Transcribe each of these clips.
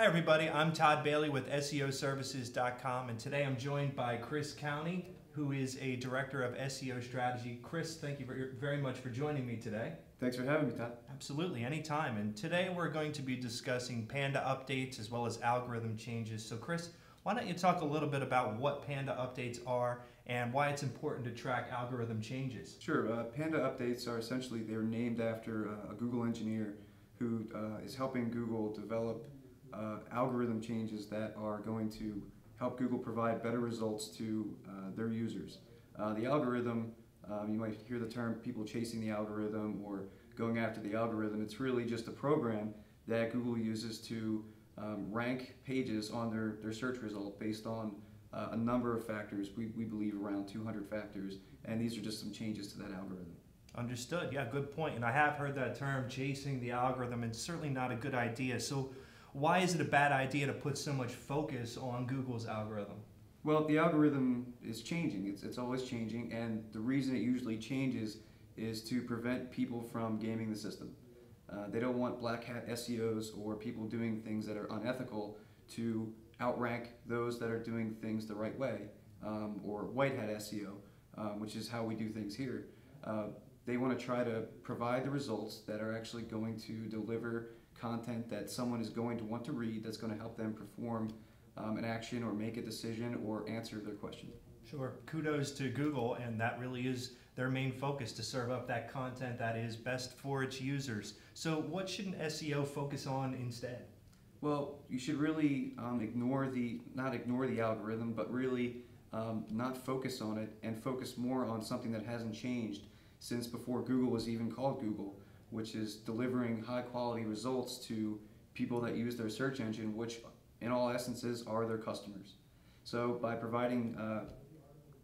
Hi everybody, I'm Todd Bailey with SEOservices.com, and today I'm joined by Chris Countey, who is a Director of SEO Strategy. Chris, thank you very much for joining me today. Thanks for having me, Todd. Absolutely, anytime. And today we're going to be discussing Panda updates as well as algorithm changes. So Chris, why don't you talk a little bit about what Panda updates are and why it's important to track algorithm changes? Sure. Panda updates are essentially, they're named after a Google engineer who is helping Google develop algorithm changes that are going to help Google provide better results to their users. The algorithm, you might hear the term people chasing the algorithm or going after the algorithm. It's really just a program that Google uses to rank pages on their search result based on a number of factors. We believe around 200 factors, and these are just some changes to that algorithm. Understood. Yeah, good point. And I have heard that term, chasing the algorithm, and it's certainly not a good idea. So why is it a bad idea to put so much focus on Google's algorithm? Well, the algorithm is changing. It's always changing, and the reason it usually changes is to prevent people from gaming the system. They don't want black hat SEOs or people doing things that are unethical to outrank those that are doing things the right way, or white hat SEO, which is how we do things here. They want to try to provide the results that are actually going to deliver content that someone is going to want to read, that's going to help them perform an action or make a decision or answer their question. Sure. Kudos to Google, and that really is their main focus, to serve up that content that is best for its users. So what should an SEO focus on instead? Well, you should really not ignore the algorithm, but really not focus on it and focus more on something that hasn't changed since before Google was even called Google, which is delivering high quality results to people that use their search engine, which in all essences are their customers. So by providing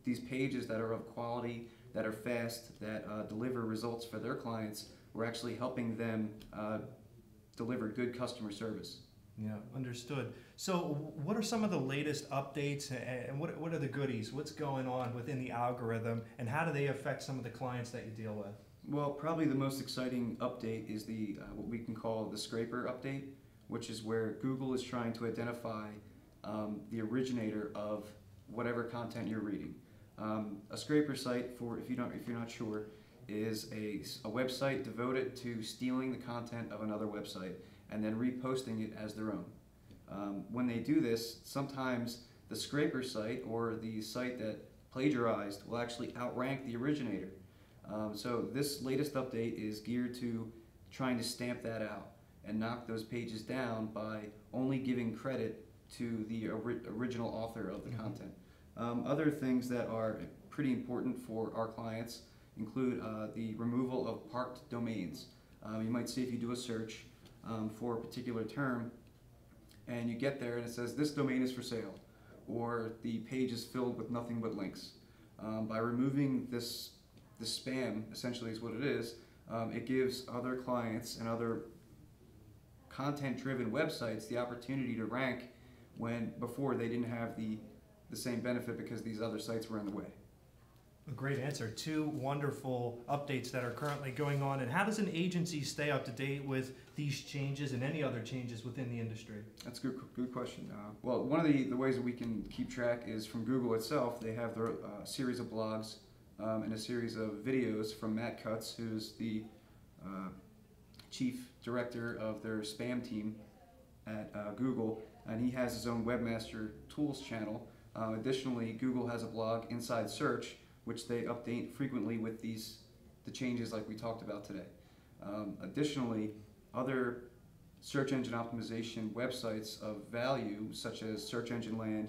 these pages that are of quality, that are fast, that deliver results for their clients, we're actually helping them deliver good customer service. Yeah, understood. So what are some of the latest updates, and what are the goodies? What's going on within the algorithm, and how do they affect some of the clients that you deal with? Well, probably the most exciting update is the what we can call the scraper update, which is where Google is trying to identify the originator of whatever content you're reading. A scraper site, for if you're not sure, is a website devoted to stealing the content of another website and then reposting it as their own. When they do this, sometimes the scraper site or the site that plagiarized will actually outrank the originator. So this latest update is geared to trying to stamp that out and knock those pages down by only giving credit to the original author of the content. Other things that are pretty important for our clients include the removal of parked domains. You might see if you do a search for a particular term and you get there and it says this domain is for sale, or the page is filled with nothing but links. By removing the spam, essentially is what it is, it gives other clients and other content-driven websites the opportunity to rank when before they didn't have the same benefit because these other sites were in the way. A great answer. Two wonderful updates that are currently going on. And how does an agency stay up to date with these changes and any other changes within the industry? That's a good question. Well, one of the ways that we can keep track is from Google itself. They have their series of blogs and a series of videos from Matt Cutts, who's the chief director of their spam team at Google, and he has his own Webmaster Tools channel. Additionally, Google has a blog, Inside Search, which they update frequently with the changes like we talked about today. Additionally, other search engine optimization websites of value, such as Search Engine Land,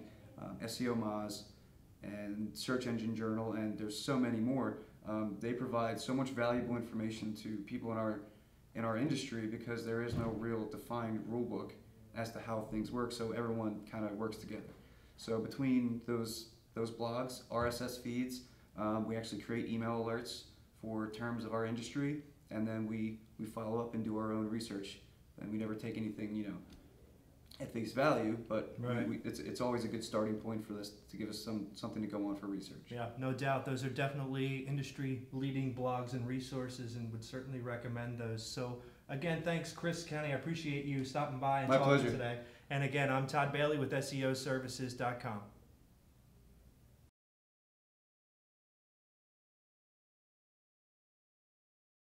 SEO Moz, and Search Engine Journal, and there's so many more. They provide so much valuable information to people in our industry because there is no real defined rule book as to how things work, so everyone kind of works together. So between those blogs, RSS feeds, we actually create email alerts for terms of our industry, and then we follow up and do our own research. And we never take anything, at face value, but right. It's always a good starting point for this to give us something to go on for research. Yeah, no doubt. Those are definitely industry-leading blogs and resources, and would certainly recommend those. So again, thanks, Chris Countey. I appreciate you stopping by and My talking pleasure. today. And again, I'm Todd Bailey with SEOservices.com.